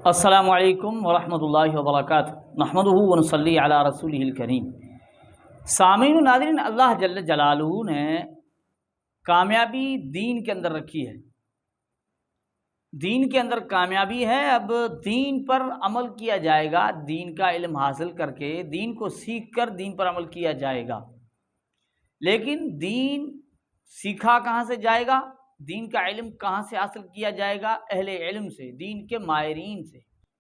السلام علیکم ورحمۃ اللہ وبرکاتہ، نحمدہ ونصلی علی رسولہ الکریم۔ سامعین و ناظرین، اللہ جل جلالہ نے کامیابی دین کے اندر رکھی ہے، دین کے اندر کامیابی ہے۔ اب دین پر عمل کیا جائے گا، دین کا علم حاصل کر کے، دین کو سیکھ کر دین پر عمل کیا جائے گا۔ لیکن دین سیکھا کہاں سے جائے گا؟ دین کا علم کہاں سے حاصل کیا جائے گا؟ اہل علم سے، دین کے ماہرین سے۔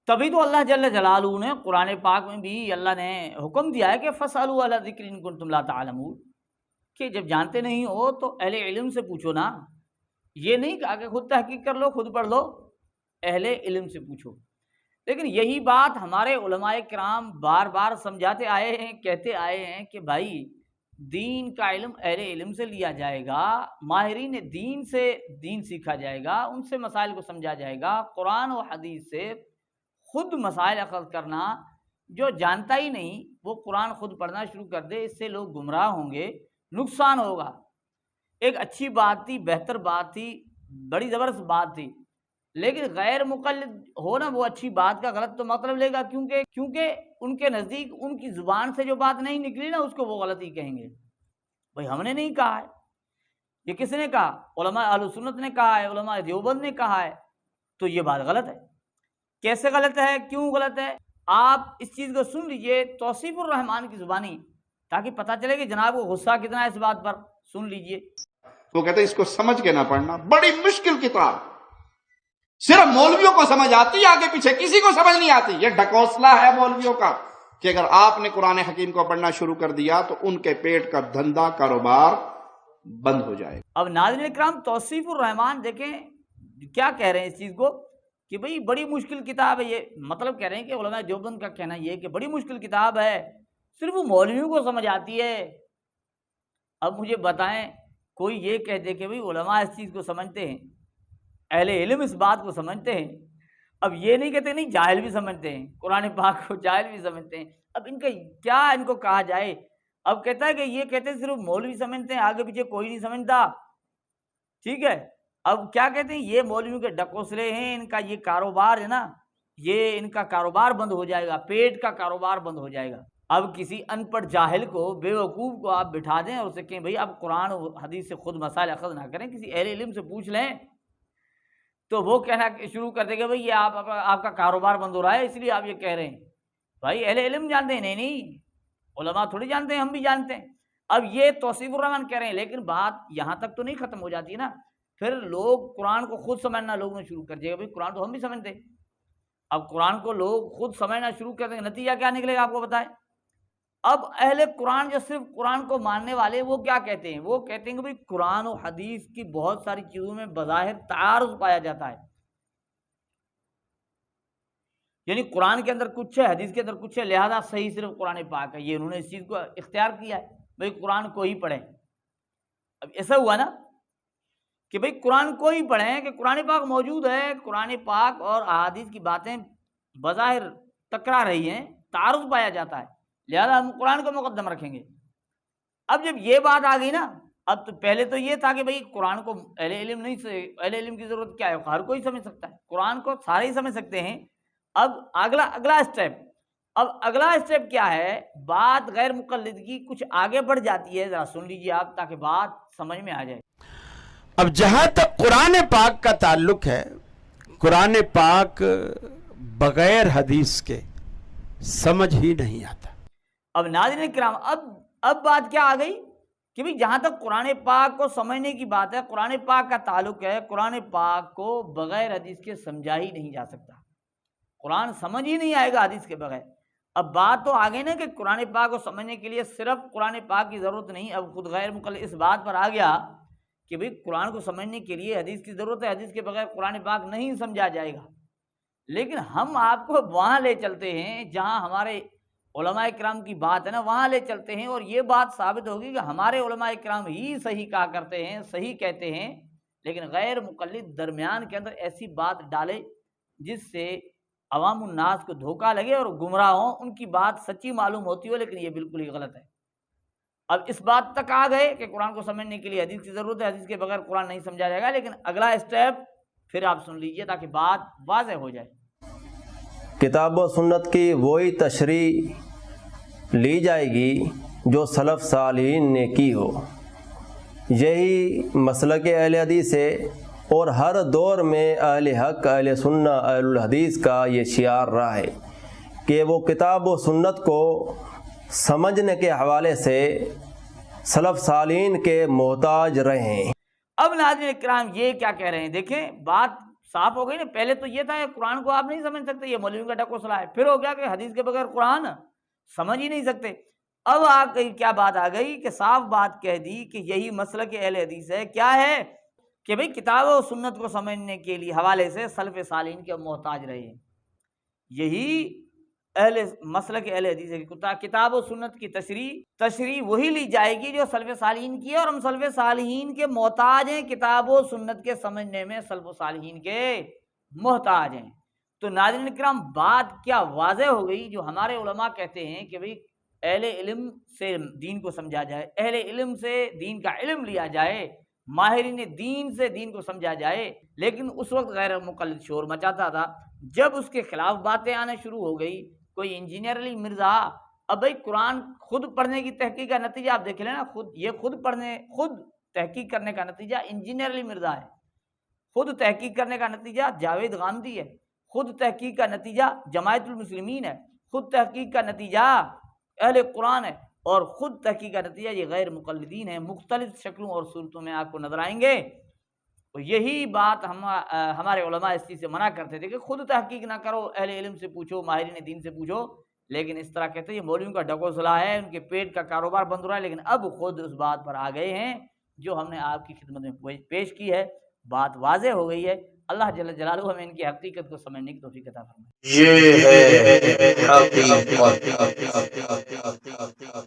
تبھی تو اللہ جل جلالہ نے قرآن پاک میں بھی اللہ نے حکم دیا ہے کہ فَاسْأَلُوا أَهْلَ الذِّكْرِ إِن كُنتُمْ لَا تَعْلَمُونَ، کہ جب جانتے نہیں ہو تو اہل علم سے پوچھو نا۔ یہ نہیں کہا کہ خود تحقیق کر لو، خود پڑھ لو، اہل علم سے پوچھو۔ لیکن یہی بات ہمارے علماء کرام بار بار سمجھاتے آئے ہیں، کہتے آئے ہیں کہ بھائی دین کا علم اہل علم سے لیا جائے گا، ماہرین دین سے دین سیکھا جائے گا، ان سے مسائل کو سمجھا جائے گا۔ قرآن و حدیث سے خود مسائل اخذ کرنا، جو جانتا ہی نہیں وہ قرآن خود پڑھنا شروع کر دے، اس سے لوگ گمراہ ہوں گے، نقصان ہوگا۔ ایک اچھی بات تھی، بہتر بات تھی، بڑی زبردست بات تھی، لیکن غیر مقلد ہو نا، وہ اچھی بات کا غلط تو مطلب لے گا، کیونکہ ان کے نزدیک ان کی زبان سے جو بات نہیں نکلی نا، اس کو وہ غلط ہی کہیں گے۔ بھائی ہم نے نہیں کہا ہے، یہ کس نے کہا؟ علماء اہل سنت نے کہا ہے، علماء دیوبند نے کہا ہے، تو یہ بات غلط ہے۔ کیسے غلط ہے؟ کیوں غلط ہے؟ آپ اس چیز کو سن لیجئے توصیف الرحمان کی زبانی، تاکہ پتہ چلے کہ جناب کو غصہ کتنا ہے اس بات پر۔ سن لیجئے۔ وہ کہتے ہیں اس کو سمجھ کے نہ پڑھنا، بڑی مشکل کتاب، صرف مولویوں کو سمجھ آتی، آگے پیچھے کسی کو سمجھ نہیں آتی۔ یہ ڈھکوسلا ہے مولویوں کا کہ اگر آپ نے قرآن حکیم کو پڑھنا شروع کر دیا تو ان کے پیٹ کا دھندا کاروبار بند ہو جائے۔ اب ناظرین اکرام، توصیف الرحمان دیکھیں کیا کہہ رہے ہیں اس چیز کو کہ بھئی بڑی مشکل کتاب ہے۔ یہ مطلب کہہ رہے ہیں کہ علماء دیوبند کا کہنا یہ کہ بڑی مشکل کتاب ہے، صرف وہ مولویوں کو سمجھ آتی ہے۔ اب مجھے بتائیں، کوئی یہ کہہ دے کہ بھئی علماء اس چیز کو سمجھتے ہیں، اہل علم اس بات کو سمجھتے ہیں، اب یہ نہیں کہتے نہیں جاہل بھی سمجھتے ہیں، قرآن پاک کو جاہل بھی سمجھتے ہیں، اب ان کا کیا ان کو کہا جائے؟ اب کہتا ہے کہ یہ کہتے ہیں صرف مولوی سمجھتے ہیں، آگے پیچھے کوئی نہیں سمجھتا، ٹھیک ہے؟ اب کیا کہتے ہیں؟ یہ مولویوں کے ڈکوسلے ہیں، ان کا یہ کاروبار ہے نا، یہ ان کا کاروبار بند ہو جائے گا، پیٹ کا کاروبار بند ہو جائے گا۔ اب کسی ان پڑھ جاہل کو، بے وقوف کو آپ بٹھا دیں اور اسے کہیں بھئی آپ قرآن و حدیث سے خود مسائل اخذ نہ کریں، کسی اہل علم سے پوچھ لیں، تو وہ کہنا شروع کر دے گا بھئی یہ آپ کا کاروبار بند ہو رہا ہے، اس لیے آپ یہ کہہ رہے ہیں۔ بھائی اہل علم جانتے ہیں؟ نہیں، علماء تھوڑی جانتے ہیں، ہم بھی جانتے ہیں۔ اب یہ توصیف الرحمان کہہ رہے ہیں، لیکن بات یہاں تک تو نہیں ختم ہو جاتی نا، پھر لوگ قرآن کو خود سمجھنا لوگوں نے شروع کر دیا۔ بھائی قرآن تو ہم بھی سمجھتے ہیں، اب قرآن کو لوگ خود سمجھنا شروع کر دیں گے، نتیجہ کیا نکلے گا آپ کو بتائیں؟ اب اہل قرآن جو صرف قرآن کو ماننے والے، وہ کیا کہتے ہیں؟ وہ کہتے ہیں کہ بھئی قرآن و حدیث کی بہت ساری چیزوں میں بظاہر تعارض پایا جاتا ہے، یعنی قرآن کے اندر کچھ ہے، حدیث کے اندر کچھ ہے، لہذا صحیح صرف قرآن پاک ہے۔ یہ انہوں نے اس چیز کو اختیار کیا ہے، بھئی قرآن کو ہی پڑھیں۔ اب ایسا ہوا نا کہ بھئی قرآن کو ہی پڑھیں، کہ قرآن پاک موجود ہے، قرآن پاک اور احادیث کی باتیں بظاہر ٹکرا رہی ہیں، تعارض پایا جاتا ہے، لہذا ہم قرآن کو مقدم رکھیں گے۔ اب جب یہ بات آ گئی نا، اب تو پہلے تو یہ تھا کہ بھئی قرآن کو اہل علم نہیں سے، اہل علم کی ضرورت کیا ہے؟ ہر کوئی سمجھ سکتا ہے، قرآن کو سارے ہی سمجھ سکتے ہیں۔ اب اگلا اسٹیپ کیا ہے؟ بات غیر مقلدگی کچھ آگے بڑھ جاتی ہے، ذرا سن لیجیے آپ تاکہ بات سمجھ میں آ جائے۔ اب جہاں تک قرآن پاک کا تعلق ہے، قرآن پاک بغیر حدیث کے سمجھ ہی نہیں آتا۔ اب ناظرین کرام، اب بات کیا آ گئی کہ بھی جہاں تک قرآن پاک کو سمجھنے کی بات ہے، قرآن پاک کا تعلق ہے، قرآن پاک کو بغیر حدیث کے سمجھا ہی نہیں جا سکتا، قرآن سمجھ ہی نہیں آئے گا حدیث کے بغیر۔ اب بات تو آ گئی نا کہ قرآن پاک کو سمجھنے کے لیے صرف قرآن پاک کی ضرورت نہیں، اب خود غیر مقلد اس بات پر آ گیا کہ بھئی قرآن کو سمجھنے کے لیے حدیث کی ضرورت ہے، حدیث کے بغیر قرآن پاک نہیں سمجھا جائے گا۔ لیکن ہم آپ کو وہاں لے چلتے ہیں جہاں ہمارے علماء کرام کی بات ہے نا، وہاں لے چلتے ہیں، اور یہ بات ثابت ہوگی کہ ہمارے علماء کرام ہی صحیح کہا کرتے ہیں، صحیح کہتے ہیں، لیکن غیر مقلد درمیان کے اندر ایسی بات ڈالے جس سے عوام الناس کو دھوکہ لگے اور گمراہ ہوں، ان کی بات سچی معلوم ہوتی ہو لیکن یہ بالکل ہی غلط ہے۔ اب اس بات تک آ گئے کہ قرآن کو سمجھنے کے لیے حدیث کی ضرورت ہے، حدیث کے بغیر قرآن نہیں سمجھا جائے گا، لیکن اگلا اسٹیپ پھر آپ سن لیجئے تاکہ بات واضح ہو جائے۔ کتاب و سنت کی وہی تشریح لی جائے گی جو سلف صالحین نے کی ہو۔ یہی مسلک اہل حدیث ہے، اور ہر دور میں اہل حق، اہل سنہ، اہل الحدیث کا یہ شعار رہا ہے کہ وہ کتاب و سنت کو سمجھنے کے حوالے سے سلف صالحین کے محتاج رہے ہیں۔ اب ناظرین اکرام یہ کیا کہہ رہے ہیں، دیکھیں بات صاف ہو گئی نا۔ پہلے تو یہ تھا کہ قرآن کو آپ نہیں سمجھ سکتے، یہ مولویوں کا ڈھکوسلا ہے۔ پھر ہو گیا کہ حدیث کے بغیر قرآن سمجھ ہی نہیں سکتے۔ اب آ گئی کیا بات آ گئی کہ صاف بات کہہ دی کہ یہی مسلک اہل حدیث ہے۔ کیا ہے کہ بھئی کتاب و سنت کو سمجھنے کے لیے حوالے سے سلف صالحین کے محتاج رہے ہیں۔ یہی مسلک اہل حدیث ہے کہ کتاب و سنت کی تشریح وہی لی جائے گی جو سلف صالحین کی ہے، اور ہم سلف صالحین کے محتاج ہیں۔ کتاب و سنت کے سمجھنے میں سلف صالحین کے محتاج ہیں۔ تو ناظرین اکرام بات کیا واضح ہو گئی، جو ہمارے علماء کہتے ہیں کہ بھئی اہل علم سے دین کو سمجھا جائے، اہل علم سے دین کا علم لیا جائے، ماہرین دین سے دین کو سمجھا جائے۔ لیکن اس وقت غیر مقلد شور مچاتا تھا۔ جب اس کے خلاف باتیں آنا شروع ہو گئی، کوئی انجینئر علی مرزا، اب بھائی قرآن خود پڑھنے کی تحقیق کا نتیجہ آپ دیکھ لیں نا، خود تحقیق کرنے کا نتیجہ انجینئر علی مرزا ہے، خود تحقیق کرنے کا نتیجہ جاوید غامدی ہے، خود تحقیق کا نتیجہ جماعت المسلمین ہے، خود تحقیق کا نتیجہ اہل قرآن ہے، اور خود تحقیق کا نتیجہ یہ غیر مقلدین ہیں۔ مختلف شکلوں اور صورتوں میں آپ کو نظر آئیں گے۔ تو یہی بات ہمارے علماء اس چیز سے منع کرتے تھے کہ خود تحقیق نہ کرو، اہل علم سے پوچھو، ماہرین دین سے پوچھو۔ لیکن اس طرح کہتے ہیں یہ مولویوں کا ڈھکوسلا ہے، ان کے پیٹ کا کاروبار بند ہو رہا ہے۔ لیکن اب خود اس بات پر آ گئے ہیں جو ہم نے آپ کی خدمت میں پیش کی ہے۔ بات واضح ہو گئی ہے۔ اللہ جل جلالہ ہمیں ان کی حقیقت کو سمجھنے کی توفیق عطا فرمائے۔ یہ ہے حقیقت۔